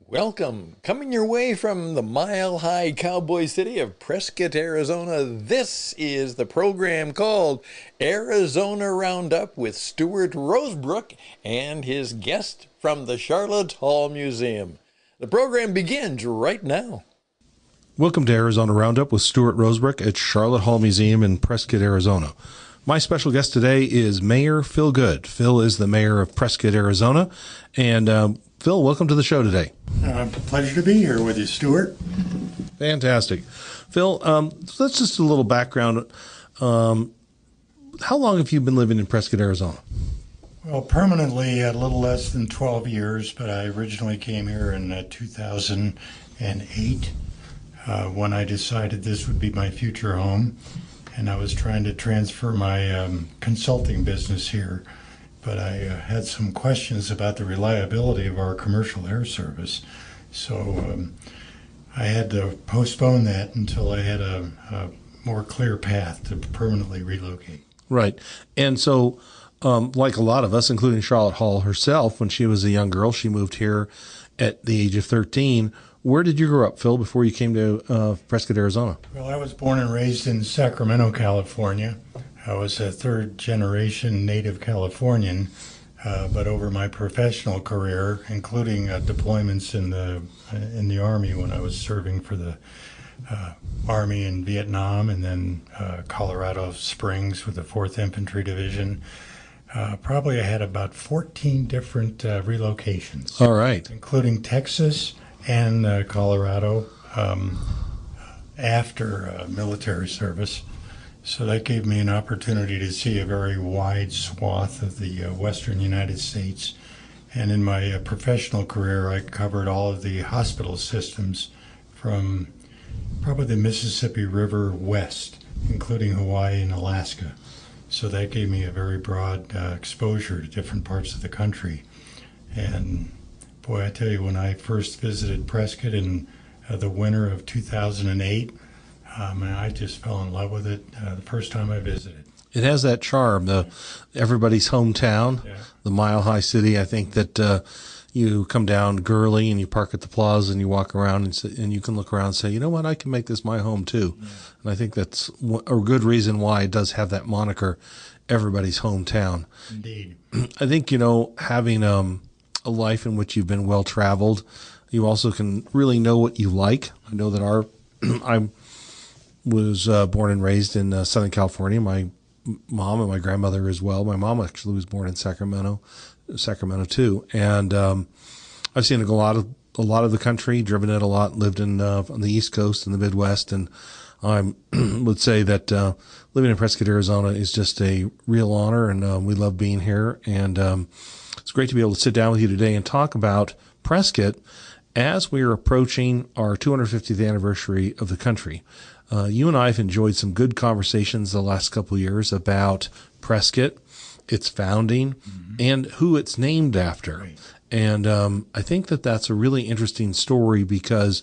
Welcome. Coming your way from the mile-high cowboy city of Prescott, Arizona, this is the program called Arizona Roundup with Stuart Rosebrook and his guest from the Sharlot Hall Museum. The program begins right now. Welcome to Arizona Roundup with Stuart Rosebrook at Sharlot Hall Museum in Prescott, Arizona. My special guest today is Mayor Phil Goode. Phil is the mayor of Prescott, Arizona. And Phil, welcome to the show today. Pleasure to be here with you, Stuart. Fantastic. Phil, let's just a little background. How long have you been living in Prescott, Arizona? Well, permanently a little less than 12 years, but I originally came here in 2008 when I decided this would be my future home. And I was trying to transfer my consulting business here, but I had some questions about the reliability of our commercial air service. So I had to postpone that until I had a more clear path to permanently relocate. Right. And so, like a lot of us, including Sharlot Hall herself, when she was a young girl, she moved here at the age of 13. Where did you grow up, Phil, before you came to Prescott, Arizona? Well, I was born and raised in Sacramento, California. I was a third-generation native Californian, but over my professional career, including deployments in the Army when I was serving for the Army in Vietnam, and then Colorado Springs with the 4th Infantry Division. Probably I had about 14 different relocations. All right. Including Texas and Colorado after military service. So that gave me an opportunity to see a very wide swath of the western United States. And in my professional career, I covered all of the hospital systems from probably the Mississippi River west, including Hawaii and Alaska. So that gave me a very broad exposure to different parts of the country. And boy, I tell you, when I first visited Prescott in the winter of 2008, I just fell in love with it the first time I visited. It has that charm, everybody's hometown, the mile-high city. I think that you come down Gurley and you park at the plaza and you walk around and you can look around and say, you know what, I can make this my home too. Yeah. And I think that's a good reason why it does have that moniker, everybody's hometown. Indeed. I think, having a life in which you've been well-traveled, you also can really know what you like. I know that I was born and raised in Southern California. My mom and my grandmother as well. My mom actually was born in Sacramento too. And I've seen a lot of the country, driven it a lot, lived on the East Coast and the Midwest. And I would say that living in Prescott, Arizona is just a real honor, and we love being here. And it's great to be able to sit down with you today and talk about Prescott as we are approaching our 250th anniversary of the country. You and I have enjoyed some good conversations the last couple of years about Prescott, its founding, and who it's named after. Right. And I think that that's a really interesting story because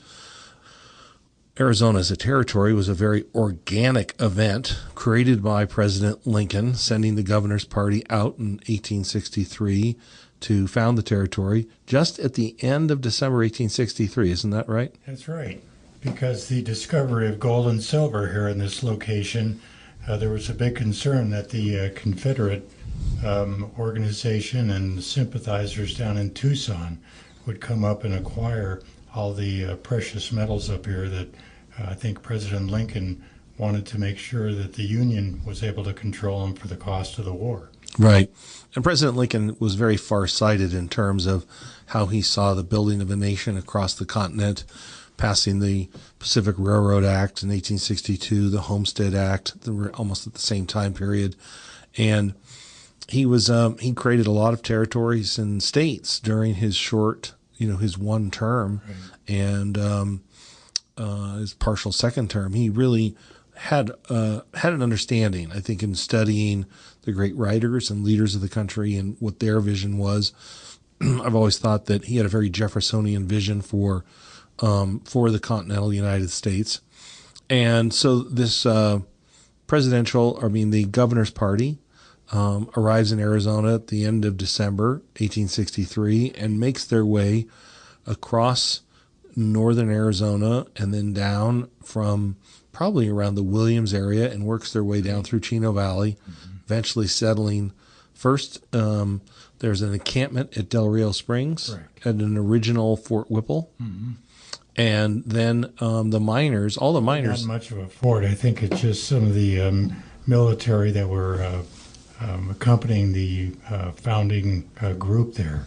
Arizona as a territory was a very organic event created by President Lincoln, sending the Governor's Party out in 1863 to found the territory just at the end of December 1863. Isn't that right? That's right. Because the discovery of gold and silver here in this location, there was a big concern that the Confederate organization and sympathizers down in Tucson would come up and acquire all the precious metals up here that I think President Lincoln wanted to make sure that the Union was able to control them for the cost of the war. Right. And President Lincoln was very far-sighted in terms of how he saw the building of a nation across the continent, passing the Pacific Railroad Act in 1862, the Homestead Act, almost at the same time period. And he created a lot of territories and states during his short, his one term. Right. And his partial second term. He really had an understanding, I think, in studying the great writers and leaders of the country and what their vision was. I've always thought that he had a very Jeffersonian vision for the continental United States. And so this the Governor's Party arrives in Arizona at the end of December 1863 and makes their way across northern Arizona and then down from probably around the Williams area and works their way down through Chino Valley, eventually settling. First, there's an encampment at Del Rio Springs at an original Fort Whipple. And then the miners, all the miners. Not much of a fort. I think it's just some of the military that were accompanying the founding group there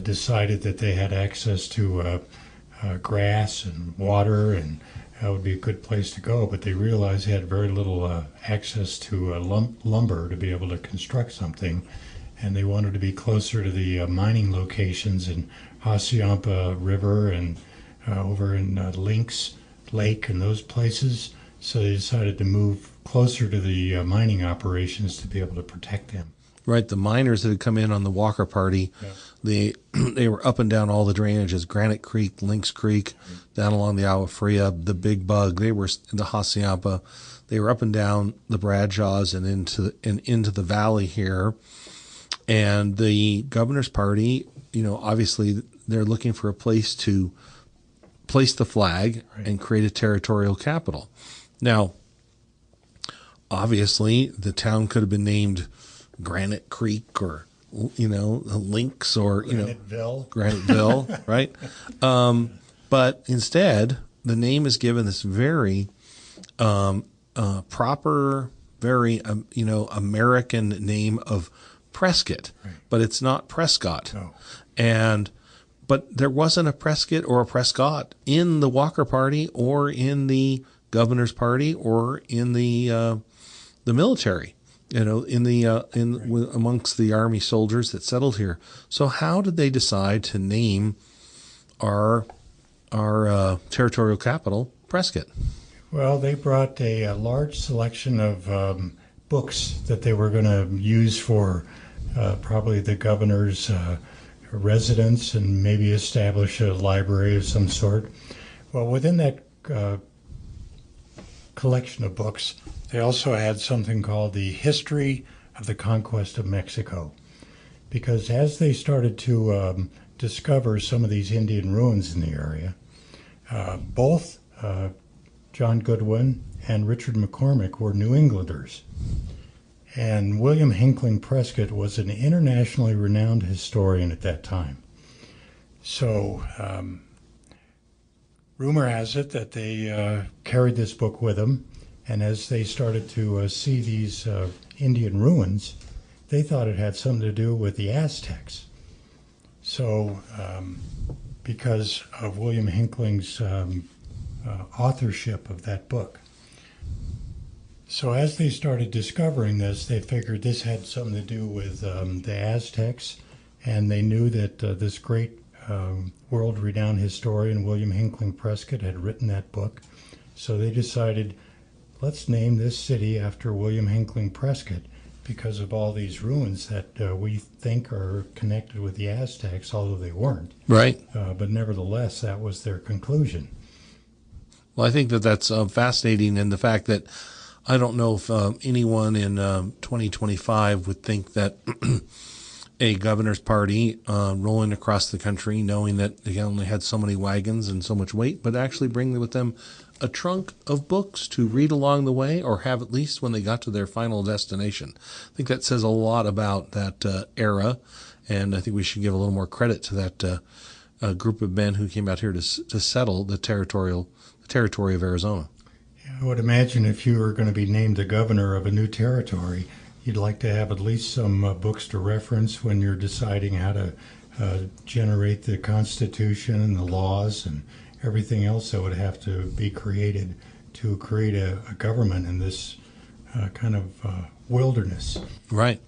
decided that they had access to grass and water, and that would be a good place to go. But they realized they had very little access to lumber to be able to construct something, and they wanted to be closer to the mining locations in Hassayampa River and over in Lynx Lake and those places. So they decided to move closer to the mining operations to be able to protect them. Right, the miners that had come in on the Walker Party, they were up and down all the drainages, Granite Creek, Lynx Creek, down along the Agua Fria, the Big Bug. They were in the Hassayampa. They were up and down the Bradshaws and into the valley here. And the Governor's Party, obviously they're looking for a place to place the flag and create a territorial capital. Now, obviously, the town could have been named Granite Creek or, Lynx or, Graniteville, right? But instead, the name is given this very proper, very, American name of Prescott, but it's not Prescott. No. But there wasn't a Prescott or a Prescott in the Walker Party or in the Governor's Party or in the military, amongst the Army soldiers that settled here. So how did they decide to name our territorial capital Prescott? Well, they brought a large selection of books that they were going to use for probably the governor's residence and maybe establish a library of some sort. Well, within that collection of books, they also had something called the History of the Conquest of Mexico, because as they started to discover some of these Indian ruins in the area, both John Goodwin and Richard McCormick were New Englanders. And William Hinckley Prescott was an internationally renowned historian at that time. So rumor has it that they carried this book with them, and as they started to see these Indian ruins, they thought it had something to do with the Aztecs. So because of William Hinckley's authorship of that book. So as they started discovering this, they figured this had something to do with the Aztecs, and they knew that this great world-renowned historian, William Hinckley Prescott, had written that book. So they decided, let's name this city after William Hinckley Prescott because of all these ruins that we think are connected with the Aztecs, although they weren't. Right. But nevertheless, that was their conclusion. Well, I think that's fascinating, and the fact that I don't know if anyone in 2025 would think that a governor's party rolling across the country, knowing that they only had so many wagons and so much weight, but actually bring with them a trunk of books to read along the way, or have at least when they got to their final destination. I think that says a lot about that era, and I think we should give a little more credit to that group of men who came out here to settle the territory of Arizona. I would imagine if you were going to be named the governor of a new territory, you'd like to have at least some books to reference when you're deciding how to generate the Constitution and the laws and everything else that would have to be created to create a government in this kind of wilderness. Right.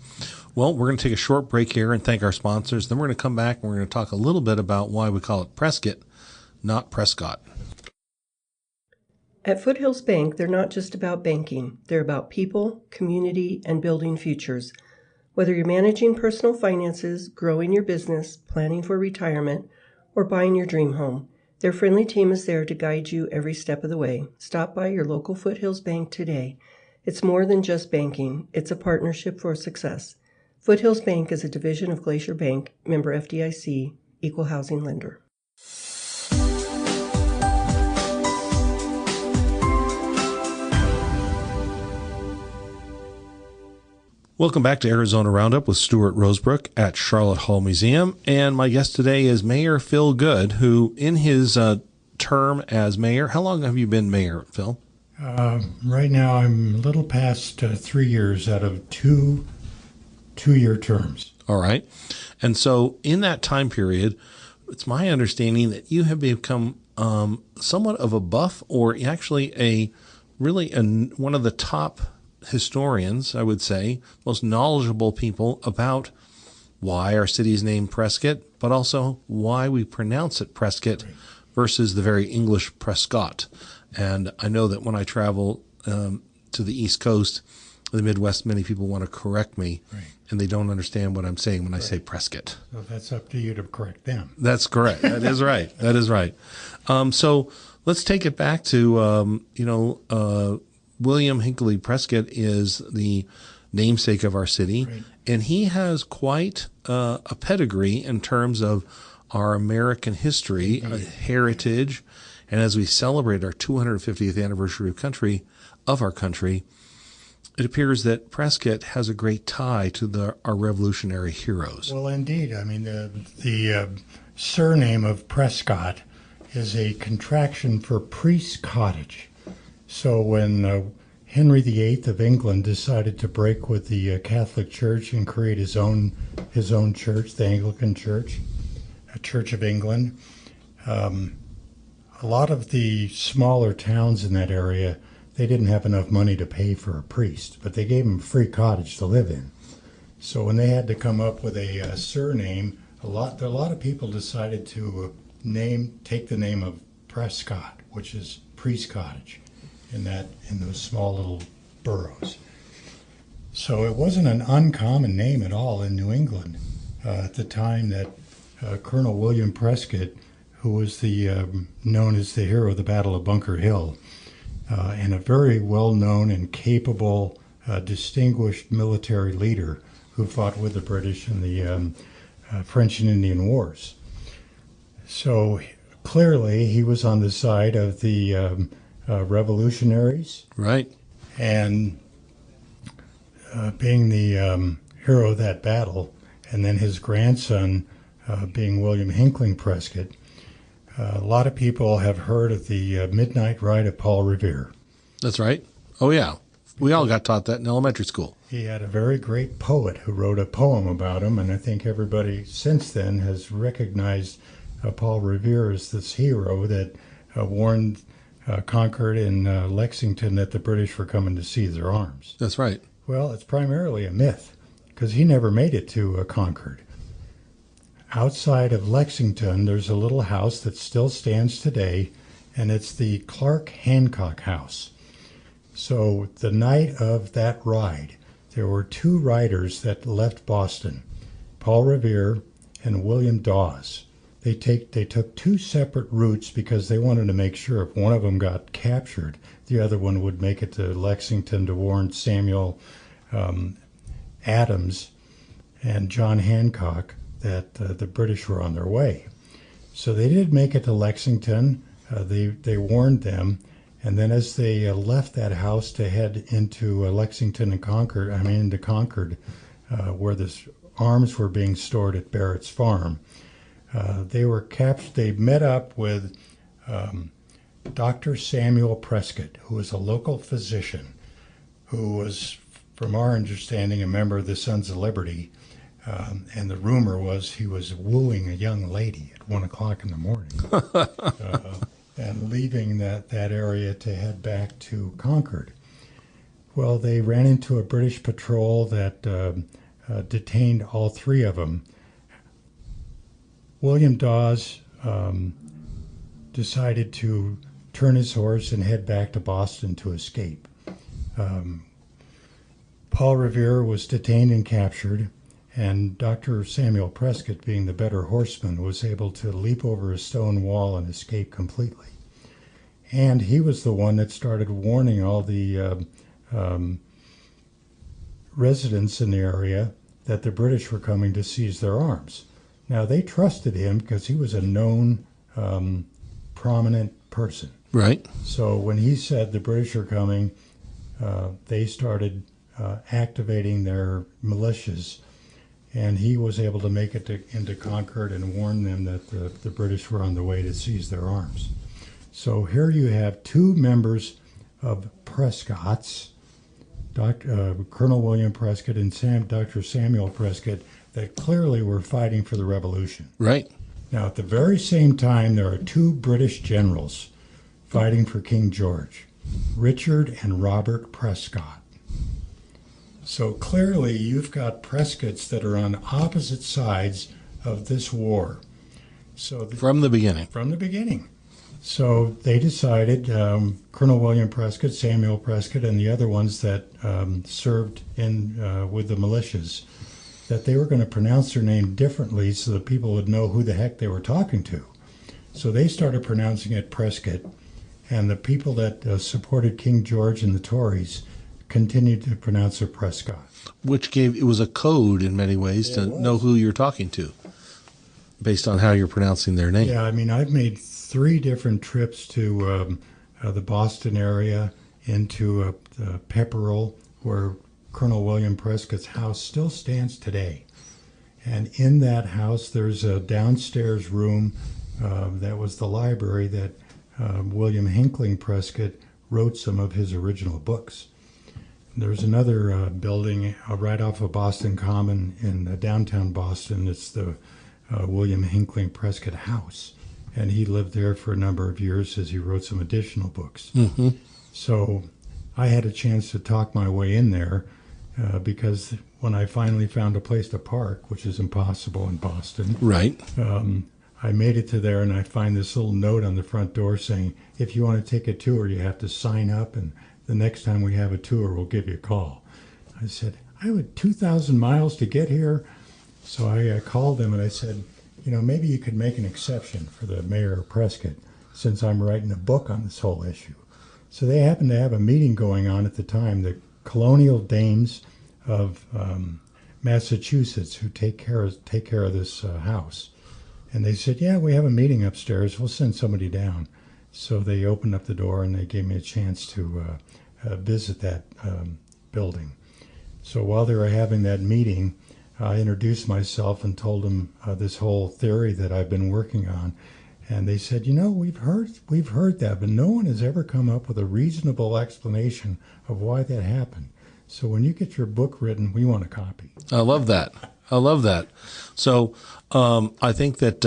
Well, we're going to take a short break here and thank our sponsors. Then we're going to come back and we're going to talk a little bit about why we call it Prescott, not Prescott. At Foothills Bank, they're not just about banking. They're about people, community, and building futures. Whether you're managing personal finances, growing your business, planning for retirement, or buying your dream home, their friendly team is there to guide you every step of the way. Stop by your local Foothills Bank today. It's more than just banking. It's a partnership for success. Foothills Bank is a division of Glacier Bank, member FDIC, equal housing lender. Welcome back to Arizona Roundup with Stuart Rosebrook at Sharlot Hall Museum. And my guest today is Mayor Phil Goode, who in his term as mayor, how long have you been mayor, Phil? Right now I'm a little past 3 years out of two-year terms. All right. And so in that time period, it's my understanding that you have become somewhat of a buff, or actually one of the top historians, I would say, most knowledgeable people about why our city is named Prescott, but also why we pronounce it Prescott versus the very English Prescott. And I know that when I travel to the East Coast, the Midwest, many people want to correct me, and they don't understand what I'm saying when I say Prescott. So that's up to you to correct them. That's correct. That is right. That is right. So let's take it back to, William Hinckley Prescott is the namesake of our city, and he has quite a pedigree in terms of our American history, heritage, and as we celebrate our 250th anniversary of our country, it appears that Prescott has a great tie to our Revolutionary heroes. Well, indeed. I mean, the surname of Prescott is a contraction for priest's cottage. So when Henry VIII of England decided to break with the Catholic Church and create his own church, the Anglican Church, a Church of England, a lot of the smaller towns in that area, they didn't have enough money to pay for a priest, but they gave him a free cottage to live in. So when they had to come up with a surname, a lot of people decided to take the name of Prescott, which is priest cottage, in those small little boroughs. So it wasn't an uncommon name at all in New England at the time that Colonel William Prescott, who was known as the hero of the Battle of Bunker Hill, and a very well-known and capable, distinguished military leader who fought with the British in the French and Indian Wars. So clearly he was on the side of the revolutionaries. Right. And being the hero of that battle, and then his grandson being William Hinckley Prescott, a lot of people have heard of the Midnight Ride of Paul Revere. That's right. Oh, yeah. We all got taught that in elementary school. He had a very great poet who wrote a poem about him, and I think everybody since then has recognized Paul Revere as this hero that warned Concord and Lexington that the British were coming to seize their arms. That's right. Well, it's primarily a myth, because he never made it to Concord. Outside of Lexington, there's a little house that still stands today, and it's the Clark Hancock House. So the night of that ride, there were two riders that left Boston, Paul Revere and William Dawes. They took two separate routes because they wanted to make sure if one of them got captured, the other one would make it to Lexington to warn Samuel Adams and John Hancock that the British were on their way. So they did make it to Lexington. They warned them, and then as they left that house to head into Lexington and Concord, into Concord, where the arms were being stored at Barrett's farm, they were captured. They met up with Dr. Samuel Prescott, who was a local physician, who was, from our understanding, a member of the Sons of Liberty. And the rumor was he was wooing a young lady at 1 o'clock in the morning and leaving that area to head back to Concord. Well, they ran into a British patrol that detained all three of them. William Dawes decided to turn his horse and head back to Boston to escape. Paul Revere was detained and captured, and Dr. Samuel Prescott, being the better horseman, was able to leap over a stone wall and escape completely. And he was the one that started warning all the residents in the area that the British were coming to seize their arms. Now, they trusted him because he was a known prominent person. Right. So when he said the British are coming, they started activating their militias, and he was able to make it into Concord and warn them that the British were on the way to seize their arms. So here you have two members of Prescott's, Colonel William Prescott and Dr. Samuel Prescott, that clearly were fighting for the Revolution. Right. Now, at the very same time, there are two British generals fighting for King George, Richard and Robert Prescott. So clearly, you've got Prescotts that are on opposite sides of this war. So From the beginning. From the beginning. So they decided, Colonel William Prescott, Samuel Prescott, and the other ones that served in with the militias, that they were going to pronounce their name differently so that people would know who the heck they were talking to. So they started pronouncing it Prescott, and the people that supported King George and the Tories continued to pronounce it Prescott. Which it was a code in many ways to know who you're talking to based on how you're pronouncing their name. Yeah, I mean, I've made 3 different trips to the Boston area, into Pepperell, where Colonel William Prescott's house still stands today. And in that house, there's a downstairs room that was the library that William Hinckley Prescott wrote some of his original books. There's another building right off of Boston Common in downtown Boston. It's the William Hinckley Prescott House. And he lived there for a number of years as he wrote some additional books. Mm-hmm. So I had a chance to talk my way in there because when I finally found a place to park, which is impossible in Boston, Right. I made it to there, and I find this little note on the front door saying, if you want to take a tour, you have to sign up, and the next time we have a tour, we'll give you a call. I said, I have 2,000 miles to get here. So I called them and I said, maybe you could make an exception for the mayor of Prescott, since I'm writing a book on this whole issue. So they happened to have a meeting going on at the time, the colonial dames of Massachusetts, who take care of this house. And they said, yeah, we have a meeting upstairs. We'll send somebody down. So they opened up the door and they gave me a chance to visit that building. So while they were having that meeting, I introduced myself and told them this whole theory that I've been working on. And they said, we've heard that, but no one has ever come up with a reasonable explanation of why that happened. So when you get your book written, we want a copy. I love that. So I think that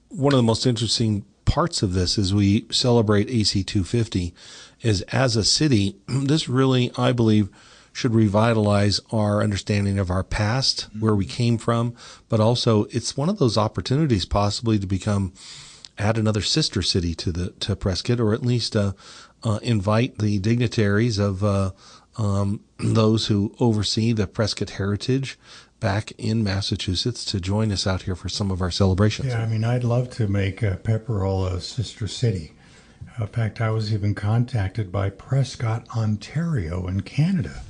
one of the most interesting parts of this as we celebrate AC 250 is, as a city, this really, I believe, should revitalize our understanding of our past, where we came from, but also it's one of those opportunities possibly to add another sister city to Prescott, or at least invite the dignitaries of those who oversee the Prescott heritage back in Massachusetts to join us out here for some of our celebrations. Yeah, I mean, I'd love to make Pepperell a sister city. In fact, I was even contacted by Prescott, Ontario in Canada.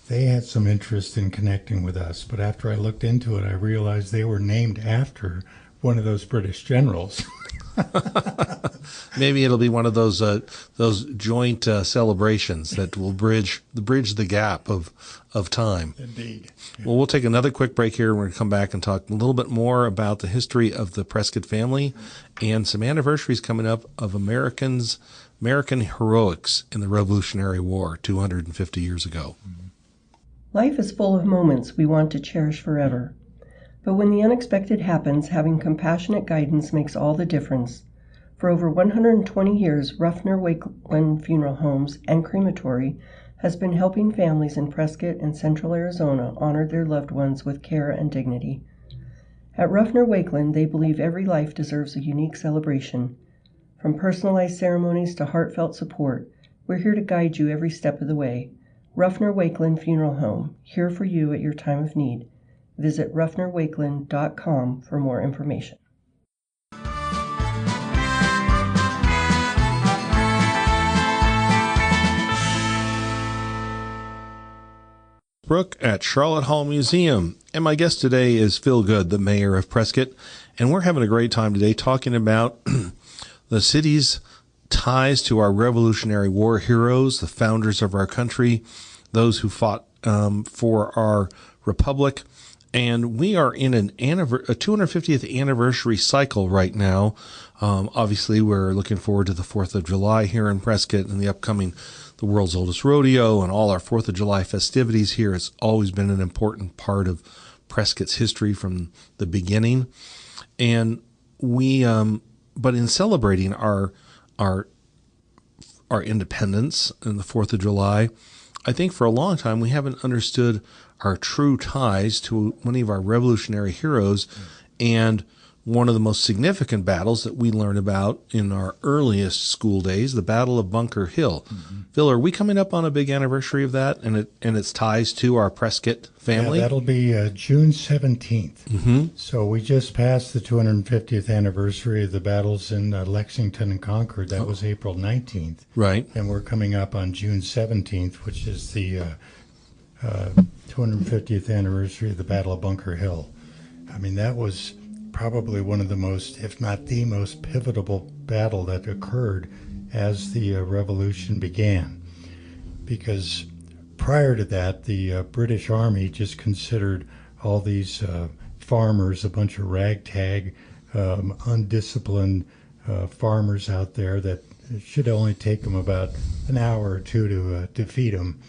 They had some interest in connecting with us, but after I looked into it, I realized they were named after one of those British generals. Maybe it'll be one of those joint celebrations that will bridge the gap of time. Indeed. Yeah. Well, we'll take another quick break here. We're going to come back and talk a little bit more about the history of the Prescott family and some anniversaries coming up of American heroics in the Revolutionary War 250 years ago. Life is full of moments we want to cherish forever. But when the unexpected happens, having compassionate guidance makes all the difference. For over 120 years, Ruffner Wakeland Funeral Homes and Crematory has been helping families in Prescott and Central Arizona honor their loved ones with care and dignity. At Ruffner Wakeland, they believe every life deserves a unique celebration. From personalized ceremonies to heartfelt support, we're here to guide you every step of the way. Ruffner Wakeland Funeral Home, here for you at your time of need. Visit ruffnerwakeland.com for more information. Brooke at Sharlot Hall Museum, and my guest today is Phil Goode, the mayor of Prescott, And we're having a great time today talking about the city's ties to our Revolutionary War heroes, the founders of our country, those who fought for our republic. And we are in a 250th anniversary cycle right now. Obviously, we're looking forward to the 4th of July here in Prescott and the upcoming the world's oldest rodeo and all our 4th of July festivities here. It's always been an important part of Prescott's history from the beginning. And we, but in celebrating our independence and the 4th of July, I think for a long time we haven't understood our true ties to many of our revolutionary heroes. And one of the most significant battles that we learn about in our earliest school days, the Battle of Bunker Hill. Mm-hmm. Phil, are we coming up on a big anniversary of that and its ties to our Prescott family? Yeah, that'll be June 17th. Mm-hmm. So we just passed the 250th anniversary of the battles in Lexington and Concord. That was April 19th. Right. And we're coming up on June 17th, which is the 250th anniversary of the Battle of Bunker Hill. I mean, that was probably one of the most, if not the most pivotal battle that occurred as the revolution began. Because prior to that, the British Army just considered all these farmers a bunch of ragtag, undisciplined farmers out there that it should only take them about an hour or two to defeat them.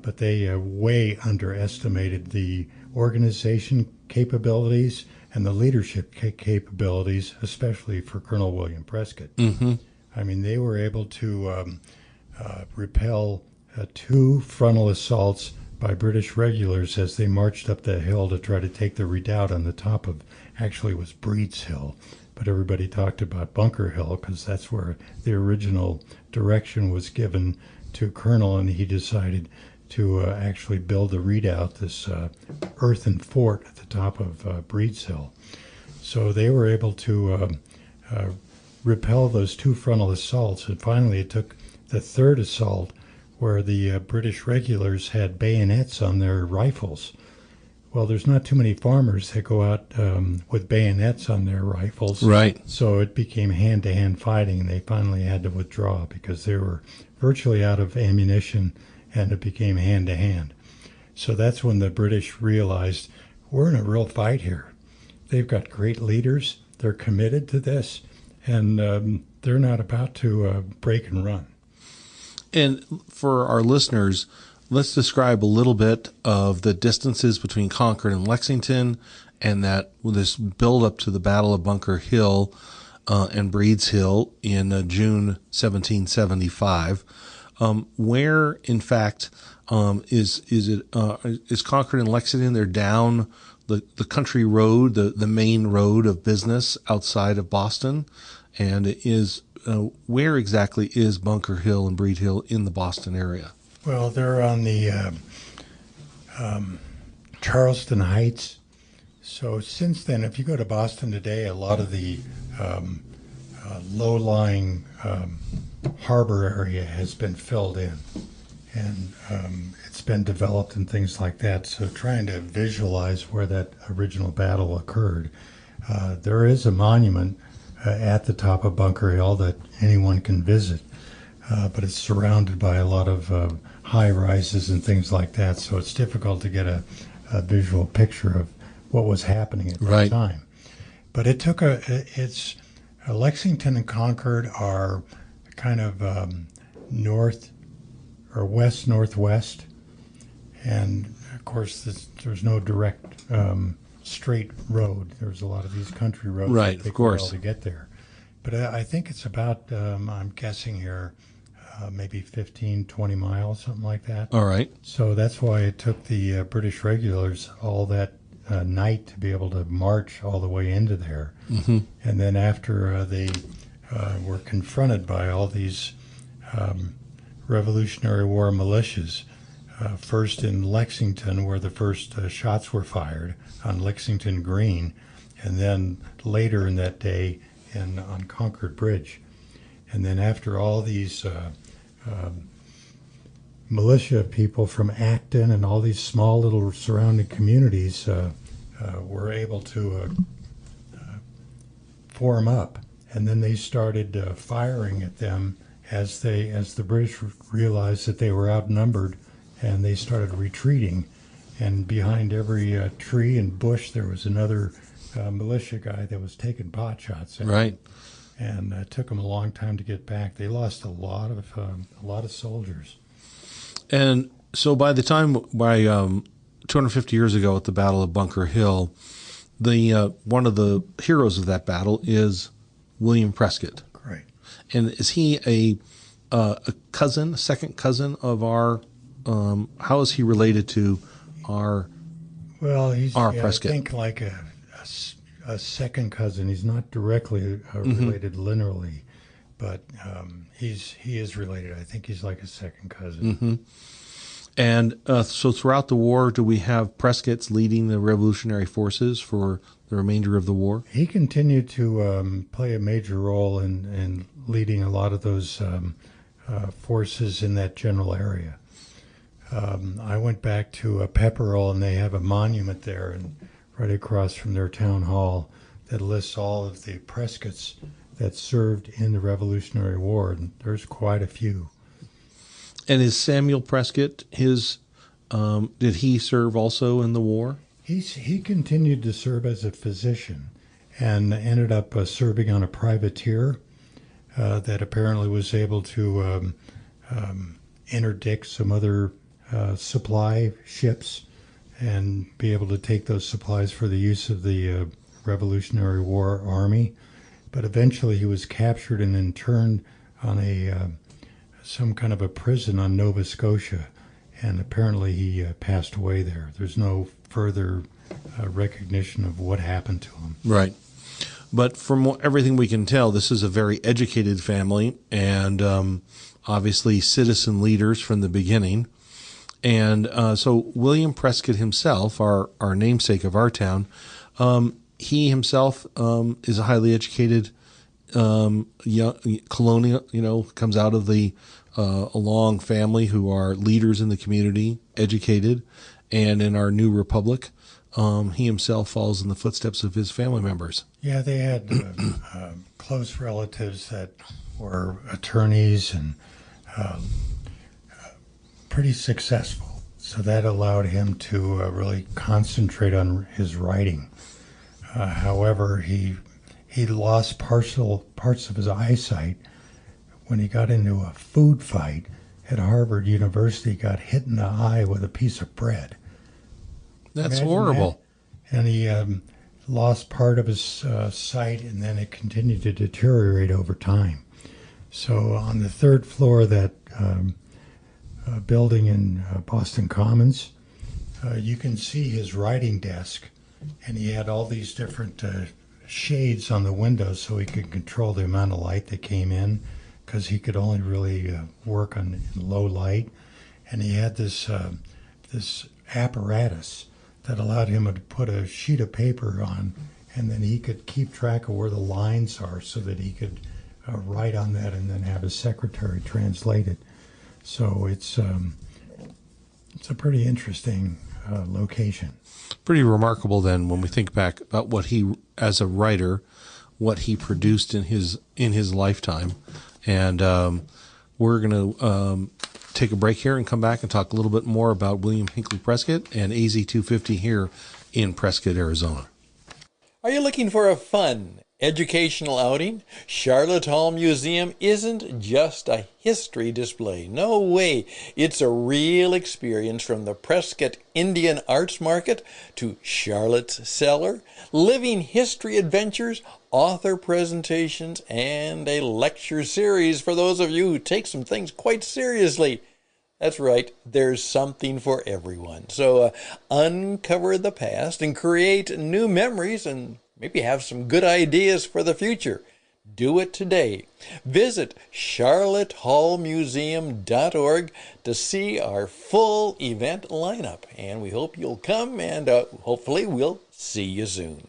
But they way underestimated the organization capabilities and the leadership capabilities, especially for Colonel William Prescott. Mm-hmm. I mean, they were able to repel 2 frontal assaults by British regulars as they marched up the hill to try to take the redoubt on the top of, actually it was Breed's Hill, but everybody talked about Bunker Hill because that's where the original direction was given to Colonel, and he decided to actually build the redoubt, this earthen fort at the top of Breed's Hill. So they were able to repel those 2 frontal assaults, and finally it took the 3rd assault where the British regulars had bayonets on their rifles. Well, there's not too many farmers that go out with bayonets on their rifles. Right. So it became hand-to-hand fighting, and they finally had to withdraw because they were virtually out of ammunition, and it became hand-to-hand. So that's when the British realized, we're in a real fight here. They've got great leaders, they're committed to this, and they're not about to break and run. And for our listeners, let's describe a little bit of the distances between Concord and Lexington, and that this build up to the Battle of Bunker Hill and Breed's Hill in June 1775. Where, in fact, is Concord and Lexington? They're down the country road, the main road of business outside of Boston, and where exactly is Bunker Hill and Breed Hill in the Boston area? Well, they're on the Charleston Heights. So since then, if you go to Boston today, a lot of the low-lying harbor area has been filled in, and it's been developed and things like that. So trying to visualize where that original battle occurred, there is a monument at the top of Bunker Hill that anyone can visit, but it's surrounded by a lot of high rises and things like that, so it's difficult to get a visual picture of what was happening at that time. But it took Lexington and Concord are kind of north or west-northwest, and of course there's no direct straight road. There's a lot of these country roads right, that take of course, a while to get there. But I think it's about, I'm guessing here, maybe 15, 20 miles, something like that. All right. So that's why it took the British regulars all that night to be able to march all the way into there. Mm-hmm. And then after they were confronted by all these Revolutionary War militias, first in Lexington, where the first shots were fired on Lexington Green, and then later in that day on Concord Bridge. And then after all these militia people from Acton and all these small little surrounding communities were able to form up, and then they started firing at them as the British realized that they were outnumbered, and they started retreating. And behind every tree and bush, there was another militia guy that was taking pot shots at them. Right. And it took them a long time to get back. They lost a lot of soldiers. And so by 250 years ago at the Battle of Bunker Hill, the one of the heroes of that battle is William Prescott. Right. And is he a cousin, a second cousin of our? How is he related to our? Well, he's Prescott. I think like a second cousin. He's not directly related linearly, but he is related. I think he's like a second cousin. Mm-hmm. And so throughout the war, do we have Prescott's leading the Revolutionary forces for the remainder of the war? He continued to play a major role in leading a lot of those forces in that general area. I went back to Pepperell, and they have a monument there, and right across from their town hall that lists all of the Prescotts that served in the Revolutionary War, and there's quite a few. And is Samuel Prescott did he serve also in the war? He continued to serve as a physician and ended up serving on a privateer that apparently was able to interdict some other supply ships and be able to take those supplies for the use of the Revolutionary War Army. But eventually he was captured and interned on some kind of a prison on Nova Scotia, and apparently he passed away there. There's no further recognition of what happened to him. Right. But from everything we can tell, this is a very educated family, and obviously citizen leaders from the beginning. And so William Prescott himself, our namesake of our town, he himself is a highly educated young colonial, comes out of a long family who are leaders in the community, educated, and in our new republic, he himself follows in the footsteps of his family members. Yeah, they had close relatives that were attorneys and pretty successful. So that allowed him to really concentrate on his writing. However, he lost parts of his eyesight when he got into a food fight at Harvard University. Got hit in the eye with a piece of bread. That's Imagine horrible. that. And he lost part of his sight, and then it continued to deteriorate over time. So on the third floor of that building in Boston Commons, you can see his writing desk, and he had all these different shades on the windows so he could control the amount of light that came in, because he could only really work in low light. And he had this apparatus that allowed him to put a sheet of paper on, and then he could keep track of where the lines are so that he could write on that and then have his secretary translate it. So it's a pretty interesting location. Pretty remarkable then when we think back about what he, as a writer, what he produced in his lifetime. And we're going to take a break here and come back and talk a little bit more about William Hinckley Prescott and AZ-250 here in Prescott, Arizona. Are you looking for a fun, educational outing? Sharlot Hall Museum isn't just a history display. No way. It's a real experience, from the Prescott Indian Arts Market to Charlotte's Cellar, living history adventures, author presentations, and a lecture series for those of you who take some things quite seriously. That's right, there's something for everyone. So uncover the past and create new memories, and maybe have some good ideas for the future. Do it today. Visit charlottehallmuseum.org to see our full event lineup. And we hope you'll come, and hopefully we'll see you soon.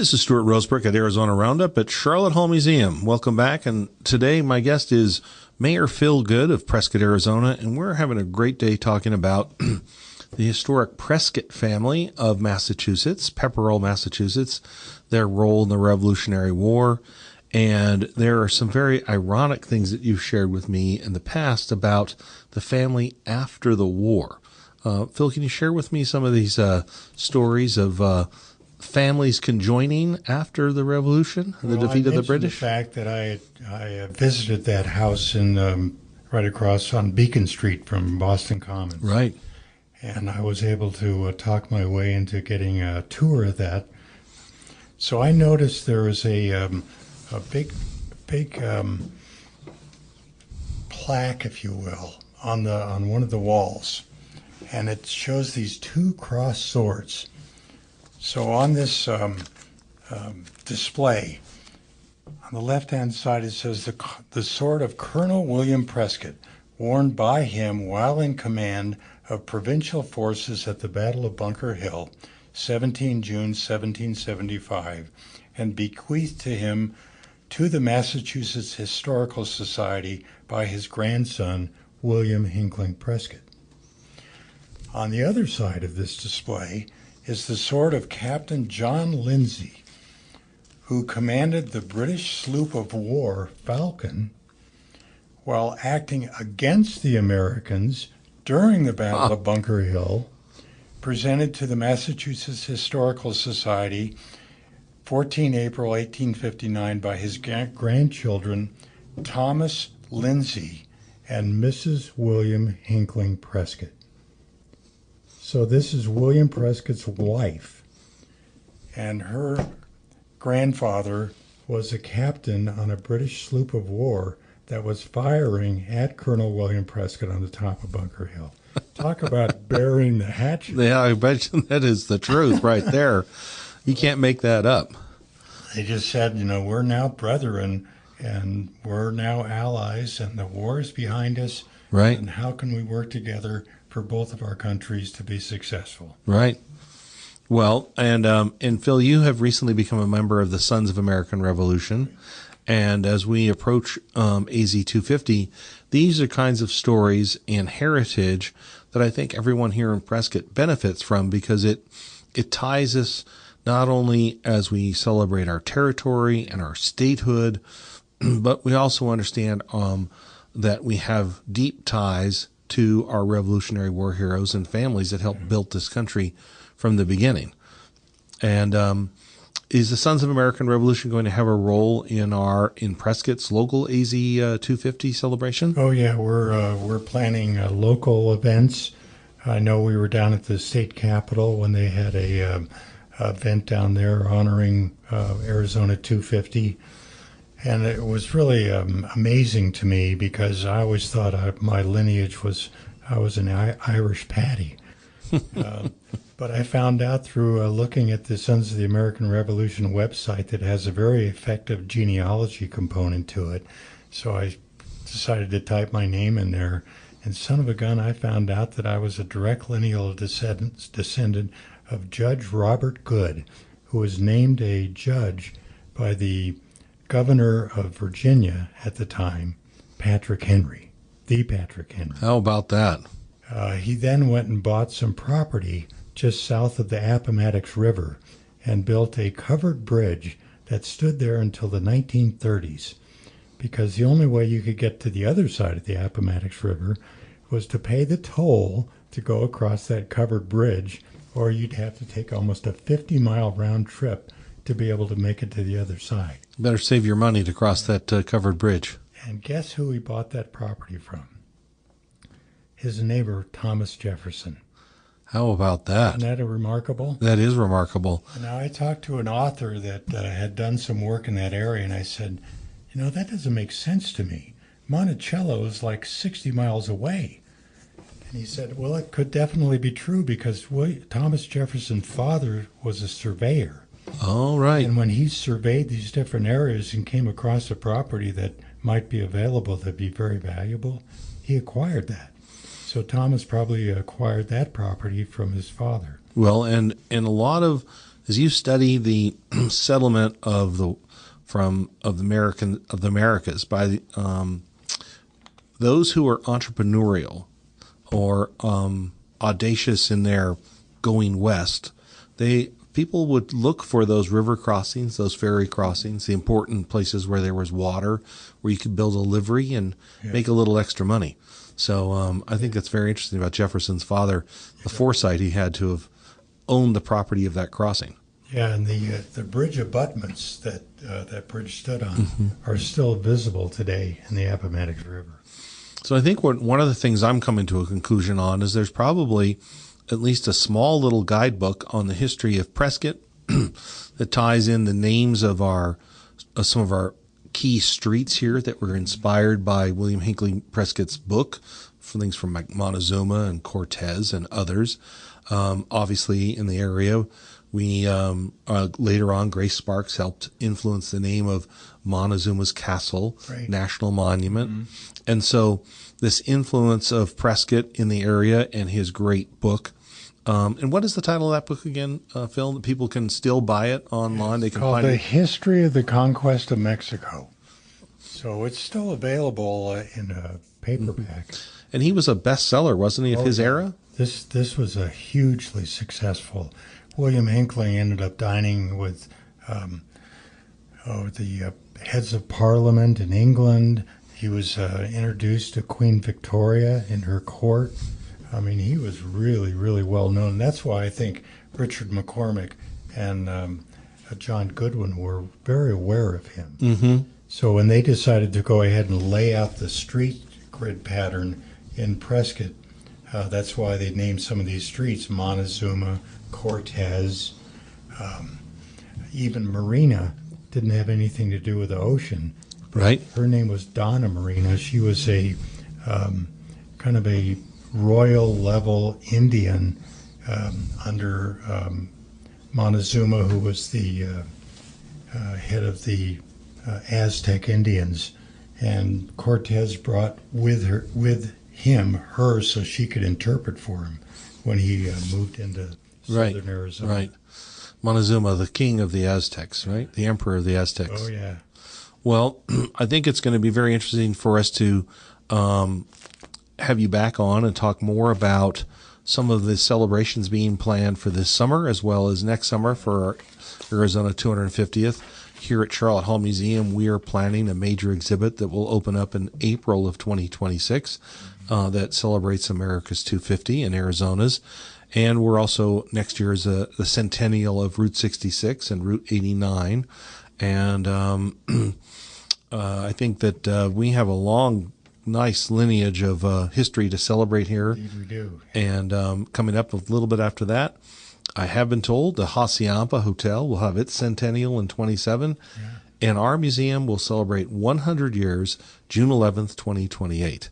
This is Stuart Rosebrook at Arizona Roundup at Sharlot Hall Museum. Welcome back. And today my guest is Mayor Phil Goode of Prescott, Arizona, and we're having a great day talking about the historic Prescott family of Massachusetts, Pepperell, Massachusetts, their role in the Revolutionary War. And there are some very ironic things that you've shared with me in the past about the family after the war. Phil, can you share with me some of these stories of families conjoining after the Revolution, the defeat of the British? The fact that I visited that house in right across on Beacon Street from Boston Commons. Right. And I was able to talk my way into getting a tour of that. So I noticed there was a big plaque, if you will, on one of the walls, and it shows these two crossed swords. So on this display, on the left-hand side, it says the sword of Colonel William Prescott, worn by him while in command of provincial forces at the Battle of Bunker Hill, 17 June 1775, and bequeathed to him to the Massachusetts Historical Society by his grandson, William Hinckley Prescott. On the other side of this display is the sword of Captain John Lindsay, who commanded the British sloop of war Falcon while acting against the Americans during the Battle of Bunker Hill, presented to the Massachusetts Historical Society 14 April 1859 by his grandchildren Thomas Lindsay and Mrs. William Hinckley Prescott. So this is William Prescott's wife, and her grandfather was a captain on a British sloop of war that was firing at Colonel William Prescott on the top of Bunker Hill. Talk about burying the hatchet. Yeah, I bet that is the truth right there. You can't make that up. They just said, we're now brethren, and we're now allies, and the war is behind us. Right. And how can we work together for both of our countries to be successful? Right. Well, and Phil, you have recently become a member of the Sons of American Revolution. And as we approach AZ 250, these are kinds of stories and heritage that I think everyone here in Prescott benefits from, because it ties us not only as we celebrate our territory and our statehood, but we also understand that we have deep ties to our Revolutionary War heroes and families that helped build this country from the beginning. And is the Sons of American Revolution going to have a role in Prescott's local AZ 250 celebration? Oh yeah, we're planning local events. I know we were down at the state capitol when they had a event down there honoring Arizona 250. And it was really amazing to me, because I always thought my lineage I was an Irish Paddy. But I found out through looking at the Sons of the American Revolution website that it has a very effective genealogy component to it. So I decided to type my name in there. And son of a gun, I found out that I was a direct lineal descendant of Judge Robert Goode, who was named a judge by the governor of Virginia at the time, Patrick Henry, the Patrick Henry. How about that? He then went and bought some property just south of the Appomattox River and built a covered bridge that stood there until the 1930s, because the only way you could get to the other side of the Appomattox River was to pay the toll to go across that covered bridge, or you'd have to take almost a 50-mile round trip to be able to make it to the other side. Better save your money to cross that covered bridge. And guess who he bought that property from? His neighbor, Thomas Jefferson. How about that? Isn't that remarkable? That is remarkable. Now, I talked to an author that had done some work in that area, and I said, that doesn't make sense to me. Monticello is like 60 miles away. And he said, well, it could definitely be true, because Thomas Jefferson's father was a surveyor. All right. And when he surveyed these different areas and came across a property that might be available that'd be very valuable, he acquired that. So Thomas probably acquired that property from his father. Well, and a lot of as you study the settlement of the Americas by those who are entrepreneurial or audacious in their going west, people would look for those river crossings, those ferry crossings, the important places where there was water, where you could build a livery and make a little extra money. So I think that's very interesting about Jefferson's father, the foresight he had to have owned the property of that crossing. Yeah, and the bridge abutments that bridge stood on are still visible today in the Appomattox River. So I think one of the things I'm coming to a conclusion on is there's probably at least a small little guidebook on the history of Prescott that ties in the names of some of our key streets here that were inspired by William Hinckley Prescott's book, for things from Montezuma and Cortez and others. Obviously, in the area, we later on, Grace Sparks helped influence the name of Montezuma's Castle, National Monument. And so this influence of Prescott in the area and his great book. And what is the title of that book again, Phil? That people can still buy it online. It's called The History of the Conquest of Mexico. So it's still available in a paperback. And he was a bestseller, wasn't he, of his era? This was a hugely successful. William Hinckley ended up dining with the heads of Parliament in England. He was introduced to Queen Victoria in her court. I mean, he was really, really well known. That's why I think Richard McCormick and John Goodwin were very aware of him. Mm-hmm. So when they decided to go ahead and lay out the street grid pattern in Prescott, that's why they named some of these streets Montezuma, Cortez, even Marina didn't have anything to do with the ocean. Right. Her name was Donna Marina. She was a kind of a royal level Indian under Montezuma, who was the head of the Aztec Indians, and Cortez brought with him her so she could interpret for him when he moved into southern Arizona. Right. Montezuma, the king of the Aztecs, right? The emperor of the Aztecs. Oh, yeah. Well, I think it's going to be very interesting for us to have you back on and talk more about some of the celebrations being planned for this summer as well as next summer for our Arizona 250th. Here at Sharlot Hall Museum, we are planning a major exhibit that will open up in April of 2026 that celebrates America's 250 and Arizona's. And we're also, next year is the centennial of Route 66 and Route 89. And I think that we have a long, nice lineage of history to celebrate here. Indeed we do. And coming up a little bit after that, I have been told the Hacienda Hotel will have its centennial in 27, and our museum will celebrate 100 years, June 11th, 2028.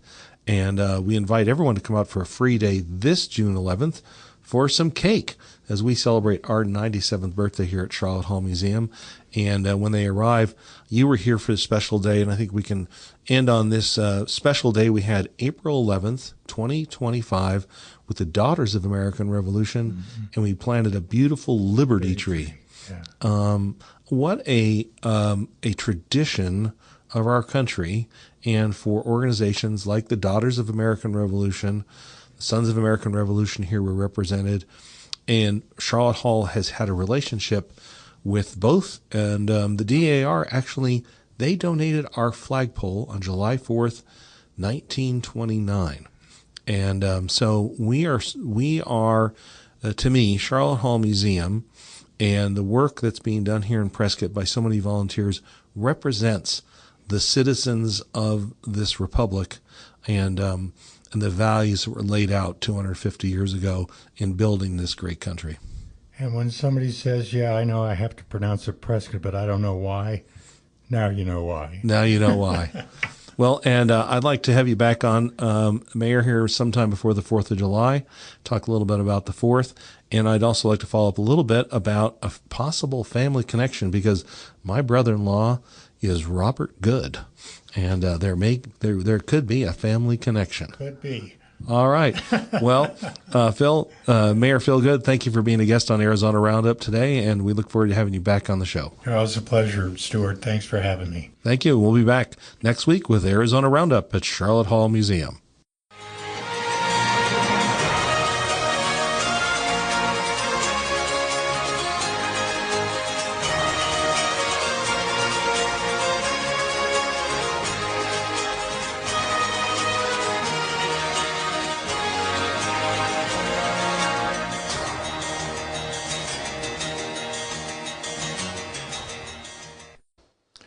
And we invite everyone to come out for a free day this June 11th for some cake as we celebrate our 97th birthday here at Sharlot Hall Museum. And when they arrive, you were here for a special day, and I think we can end on this special day we had April 11th, 2025, with the Daughters of American Revolution, and we planted a beautiful Liberty tree. Yeah. What a tradition of our country, and for organizations like the Daughters of American Revolution, the Sons of American Revolution here were represented, and Sharlot Hall has had a relationship with both, and the DAR actually, they donated our flagpole on July 4th, 1929. And so we are to me, Sharlot Hall Museum and the work that's being done here in Prescott by so many volunteers represents the citizens of this republic and the values that were laid out 250 years ago in building this great country. And when somebody says, yeah, I know I have to pronounce it Prescott, but I don't know why, now you know why. Now you know why. Well, and I'd like to have you back on, Mayor, here sometime before the 4th of July, talk a little bit about the 4th. And I'd also like to follow up a little bit about a possible family connection, because my brother-in-law is Robert Goode, and there could be a family connection. Could be. All right. Well, Phil, Mayor Phil Goode, thank you for being a guest on Arizona Roundup today, and we look forward to having you back on the show. It was a pleasure, Stuart. Thanks for having me. Thank you. We'll be back next week with Arizona Roundup at Sharlot Hall Museum.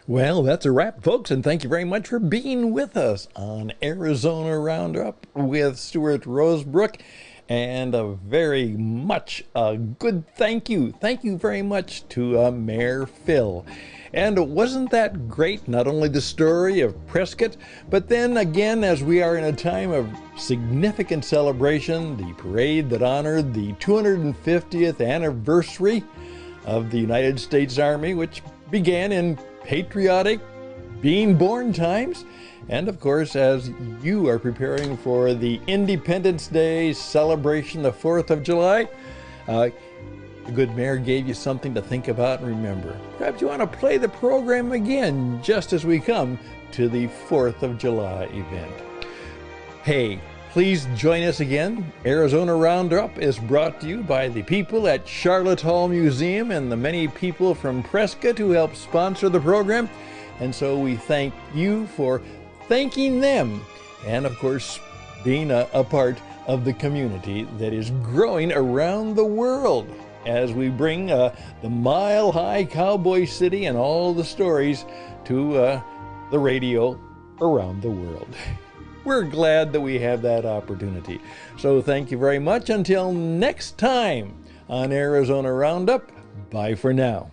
Well, that's a wrap, folks, and thank you very much for being with us on Arizona Roundup with Stuart Rosebrook. And a very much good thank you. Thank you very much to Mayor Phil. And wasn't that great? Not only the story of Prescott, but then again, as we are in a time of significant celebration, the parade that honored the 250th anniversary of the United States Army, which began in patriotic being born times. And of course, as you are preparing for the Independence Day celebration, the 4th of July, the good mayor gave you something to think about and remember. Perhaps you want to play the program again just as we come to the 4th of July event. Hey, please join us again. Arizona Roundup is brought to you by the people at Sharlot Hall Museum and the many people from Prescott who help sponsor the program. And so we thank you for thanking them, and of course being a part of the community that is growing around the world as we bring the Mile High Cowboy City and all the stories to the radio around the world. We're glad that we have that opportunity. So thank you very much. Until next time on Arizona Roundup, bye for now.